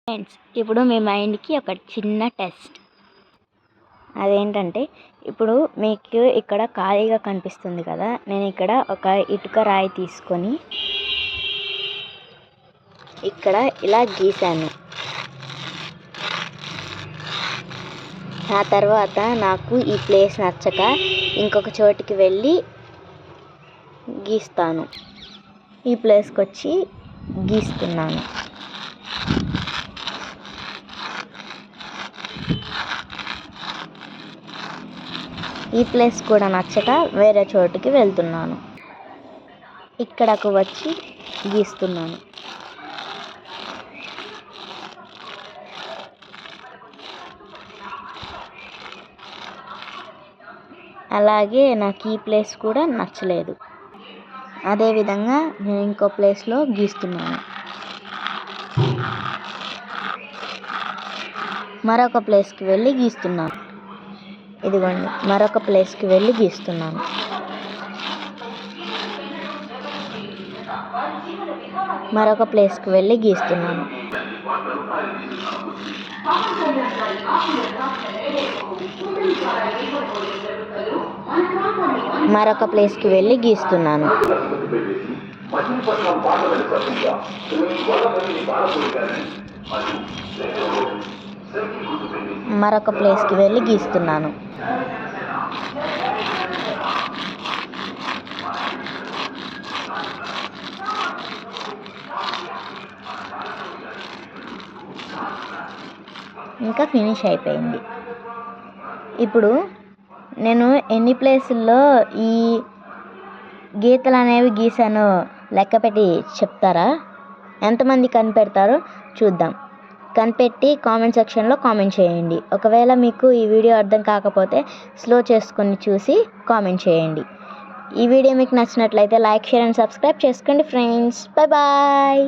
Friends, ఇప్పుడు మీ మైండ్కి ఒక చిన్న టెస్ట్. అదేంటంటే, ఇప్పుడు మీకు ఇక్కడ ఖాళీగా కనిపిస్తుంది కదా, నేను ఇక్కడ ఒక ఇటుక రాయి తీసుకొని ఇక్కడ ఇలా గీశాను. ఆ తర్వాత నాకు ఈ ప్లేస్ నచ్చక ఇంకొక చోటికి వెళ్ళి గీస్తాను. ఈ ప్లేస్కి వచ్చి గీస్తున్నాను. ఈ ప్లేస్ కూడా నచ్చక వేరే చోటుకి వెళ్తున్నాను. ఇక్కడకు వచ్చి గీస్తున్నాను. అలాగే నాకు ఈ ప్లేస్ కూడా నచ్చలేదు. అదేవిధంగా నేను ఇంకో ప్లేస్లో గీస్తున్నాను. మరొక ప్లేస్కి వెళ్ళి గీస్తున్నాను. ఇదిగోండి, మరొక ప్లేస్కి వెళ్ళి గీస్తున్నాను. మరొక ప్లేస్కి వెళ్ళి గీస్తున్నాను. మరొక ప్లేస్కి వెళ్ళి గీస్తున్నాను. మరొక ప్లేస్కి వెళ్ళి గీస్తున్నాను. ఇంకా ఫినిష్ అయిపోయింది. ఇప్పుడు నేను ఎన్ని ప్లేసుల్లో ఈ గీతలు అనేవి గీసానో లెక్క పెట్టి చెప్తారా? ఎంతమంది కనిపెడతారో చూద్దాం. కనిపెట్టి కామెంట్ సెక్షన్లో కామెంట్ చేయండి. ఒకవేళ మీకు ఈ వీడియో అర్థం కాకపోతే స్లో చేసుకొని చూసి కామెంట్ చేయండి. ఈ వీడియో మీకు నచ్చినట్లయితే లైక్, షేర్ అండ్ సబ్స్క్రైబ్ చేసుకోండి ఫ్రెండ్స్. Bye bye.